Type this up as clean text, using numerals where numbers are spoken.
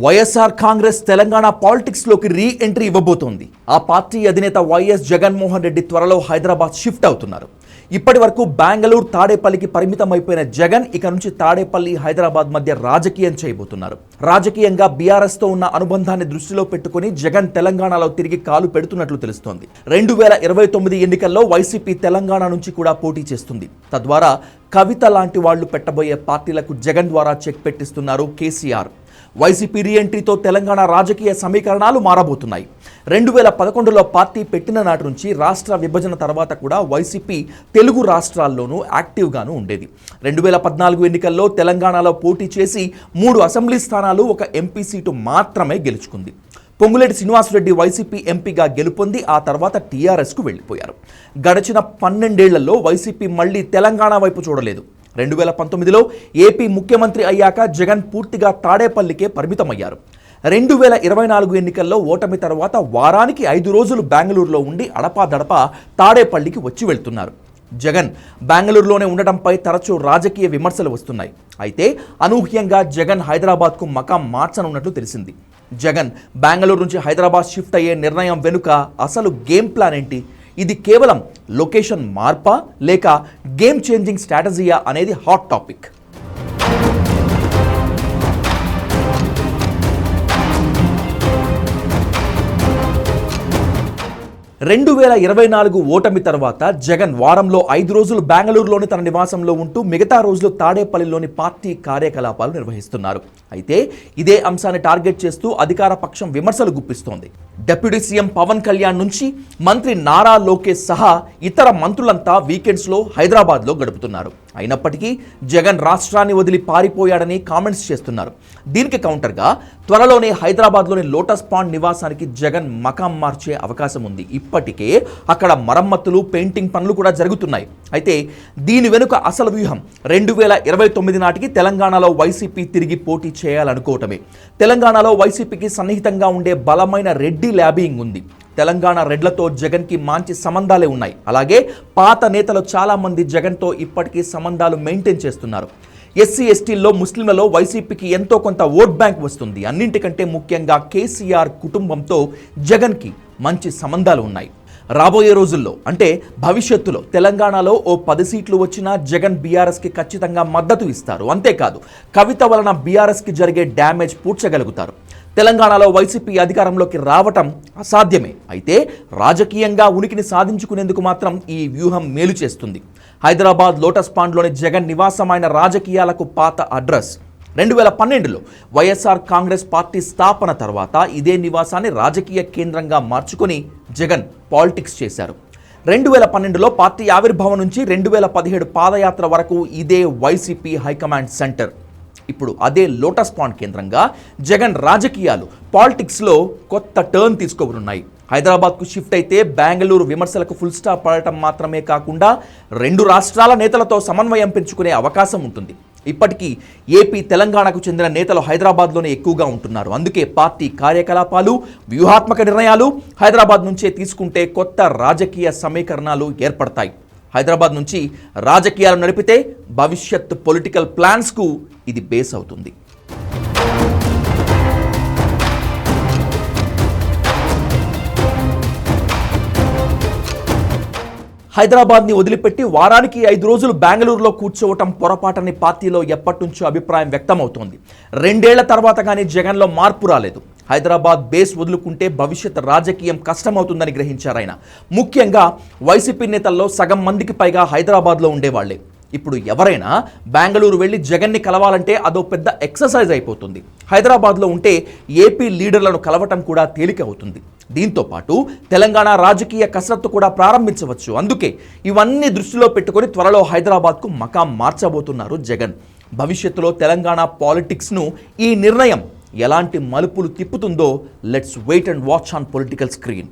YSR Congress Telangana politics లోకి re entry ఇవ్వబోతోంది. ఆ పార్టీ అధినేత వైఎస్ జగన్మోహన్ రెడ్డి త్వరలో హైదరాబాద్ షిఫ్ట్ అవుతున్నారు. ఇప్పటి వరకు బెంగళూరు తాడేపల్లికి పరిమితం అయిపోయిన జగన్ ఇక నుంచి తాడేపల్లి హైదరాబాద్ మధ్య రాజకీయం చేయబోతున్నారు. రాజకీయంగా బీఆర్ఎస్ తో ఉన్న అనుబంధాన్ని దృష్టిలో పెట్టుకుని జగన్ తెలంగాణలో తిరిగి కాలు పెడుతున్నట్లు తెలుస్తోంది. 2029 ఎన్నికల్లో వైసీపీ తెలంగాణ నుంచి కూడా పోటీ చేస్తుంది. తద్వారా కవిత లాంటి వాళ్లు పెట్టబోయే పార్టీలకు జగన్ ద్వారా చెక్ పెట్టిస్తున్నారు కేసీఆర్. వైసీపీ రీఎంట్రీతో తెలంగాణ రాజకీయ సమీకరణాలు మారబోతున్నాయి. 2011లో పార్టీ పెట్టిన నాటి నుంచి రాష్ట్ర విభజన తర్వాత కూడా వైసీపీ తెలుగు రాష్ట్రాల్లోనూ యాక్టివ్గాను ఉండేది. 2014 ఎన్నికల్లో తెలంగాణలో పోటీ చేసి 3 అసెంబ్లీ స్థానాలు, 1 ఎంపీ సీటు మాత్రమే గెలుచుకుంది. పొంగులేటి శ్రీనివాసరెడ్డి వైసీపీ ఎంపీగా గెలుపొంది ఆ తర్వాత టీఆర్ఎస్కు వెళ్ళిపోయారు. గడిచిన 12 ఏళ్లలో వైసీపీ మళ్లీ తెలంగాణ వైపు చూడలేదు. 2019లో ఏపీ ముఖ్యమంత్రి అయ్యాక జగన్ పూర్తిగా తాడేపల్లికే పరిమితమయ్యారు. 2024 ఎన్నికల్లో ఓటమి తర్వాత వారానికి 5 రోజులు బెంగళూరులో ఉండి అడపాదడపా తాడేపల్లికి వచ్చి వెళ్తున్నారు. జగన్ బెంగళూరులోనే ఉండటంపై తరచూ రాజకీయ విమర్శలు వస్తున్నాయి. అయితే అనూహ్యంగా జగన్ హైదరాబాద్కు మకాం మార్చనున్నట్లు తెలిసింది. జగన్ బెంగళూరు నుంచి హైదరాబాద్ షిఫ్ట్ అయ్యే నిర్ణయం వెనుక అసలు గేమ్ ప్లాన్ ఏంటి? ఇది కేవలం లొకేషన్ మార్పా లేక గేమ్ చేంజింగ్ స్ట్రాటజీయా అనేది హాట్ టాపిక్. 2024 ఓటమి తర్వాత జగన్ వారంలో 5 రోజులు బెంగళూరులోని తన నివాసంలో ఉంటూ మిగతా రోజులు తాడేపల్లిలోని పార్టీ కార్యకలాపాలు నిర్వహిస్తున్నారు. అయితే ఇదే అంశాన్ని టార్గెట్ చేస్తూ అధికార పక్షం విమర్శలు గుప్పిస్తోంది. డిప్యూటీ సీఎం పవన్ కళ్యాణ్ నుంచి మంత్రి నారా లోకేష్ సహా ఇతర మంత్రులంతా వీకెండ్స్లో హైదరాబాద్లో గడుపుతున్నారు. అయినప్పటికీ జగన్ రాష్ట్రాన్ని వదిలి పారిపోయాడని కామెంట్స్ చేస్తున్నారు. దీనికి కౌంటర్గా త్వరలోనే హైదరాబాద్లోని లోటస్ పాండ్ నివాసానికి జగన్ మకాం మార్చే అవకాశం ఉంది. ఇప్పటికే అక్కడ మరమ్మతులు, పెయింటింగ్ పనులు కూడా జరుగుతున్నాయి. అయితే దీని వెనుక అసలు వ్యూహం 2029 నాటికి తెలంగాణలో వైసీపీ తిరిగి పోటీ చేయాలనుకోవటమే. తెలంగాణలో వైసీపీకి సన్నిహితంగా ఉండే బలమైన రెడ్డి ల్యాబింగ్ ఉంది. తెలంగాణ రెడ్లతో జగన్కి మంచి సంబంధాలే ఉన్నాయి. అలాగే పాత నేతలు చాలామంది జగన్తో ఇప్పటికీ సంబంధాలు మెయింటైన్ చేస్తున్నారు. ఎస్సీ ఎస్టీల్లో ముస్లింలలో వైసీపీకి ఎంతో కొంత ఓట్ బ్యాంక్ వస్తుంది. అన్నింటికంటే ముఖ్యంగా కేసీఆర్ కుటుంబంతో జగన్కి మంచి సంబంధాలు ఉన్నాయి. రాబోయే రోజుల్లో అంటే భవిష్యత్తులో తెలంగాణలో ఓ 10 సీట్లు వచ్చినా జగన్ బీఆర్ఎస్కి ఖచ్చితంగా మద్దతు ఇస్తారు. అంతేకాదు కవిత వలన బీఆర్ఎస్కి జరిగే డ్యామేజ్ పూడ్చగలుగుతారు. తెలంగాణలో వైసీపీ అధికారంలోకి రావటం అసాధ్యమే. అయితే రాజకీయంగా ఉనికిని సాధించుకునేందుకు మాత్రం ఈ వ్యూహం మేలు చేస్తుంది. హైదరాబాద్ లోటస్ పాండ్లోని జగన్ నివాసమైన రాజకీయాలకు పాత అడ్రస్. 2012లో వైఎస్ఆర్ కాంగ్రెస్ పార్టీ స్థాపన తర్వాత ఇదే నివాసాన్ని రాజకీయ కేంద్రంగా మార్చుకొని జగన్ పాలిటిక్స్ చేశారు. 2012లో పార్టీ ఆవిర్భావం నుంచి 2017 పాదయాత్ర వరకు ఇదే వైసీపీ హైకమాండ్ సెంటర్. ఇప్పుడు అదే లోటస్ పాండ్ కేంద్రంగా జగన్ రాజకీయాలు, పాలిటిక్స్లో కొత్త టర్న్ తీసుకోనున్నాయి. హైదరాబాద్కు షిఫ్ట్ అయితే బెంగళూరు విమర్శలకు ఫుల్ స్టాప్ పడటం మాత్రమే కాకుండా 2 రాష్ట్రాల నేతలతో సమన్వయం పెంచుకునే అవకాశం ఉంటుంది. ఇప్పటికీ ఏపీ, తెలంగాణకు చెందిన నేతలు హైదరాబాద్లోనే ఎక్కువగా ఉంటున్నారు. అందుకే పార్టీ కార్యకలాపాలు, వ్యూహాత్మక నిర్ణయాలు హైదరాబాద్ నుంచే తీసుకుంటే కొత్త రాజకీయ సమీకరణాలు ఏర్పడతాయి. హైదరాబాద్ నుంచి రాజకీయాలు నడిపితే భవిష్యత్ పొలిటికల్ ప్లాన్స్కు ఇది బేస్ అవుతుంది. హైదరాబాద్ని వదిలిపెట్టి వారానికి 5 రోజులు బెంగళూరులో కూర్చోవటం పొరపాటని పార్టీలో ఎప్పటినుంచో అభిప్రాయం వ్యక్తమవుతోంది. 2 ఏళ్ల తర్వాత కానీ జగన్లో మార్పు రాలేదు. హైదరాబాద్ బేస్ వదులుకుంటే భవిష్యత్ రాజకీయం కష్టమవుతుందని గ్రహించారాయన. ముఖ్యంగా వైసీపీ నేతల్లో సగం మందికి పైగా హైదరాబాద్లో ఉండేవాళ్లే. ఇప్పుడు ఎవరైనా బెంగళూరు వెళ్ళి జగన్ని కలవాలంటే అదో పెద్ద ఎక్సర్సైజ్ అయిపోతుంది. హైదరాబాద్లో ఉంటే ఏపీ లీడర్లను కలవటం కూడా తేలిక అవుతుంది. దీంతో పాటు తెలంగాణ రాజకీయ కసరత్తు కూడా ప్రారంభించవచ్చు. అందుకే ఇవన్నీ దృష్టిలో పెట్టుకొని త్వరలో హైదరాబాద్కు మకాం మార్చబోతున్నారు జగన్. భవిష్యత్తులో తెలంగాణ పాలిటిక్స్ను ఈ నిర్ణయం ఎలాంటి మలుపులు తిప్పుతుందో let's wait and watch on political screen.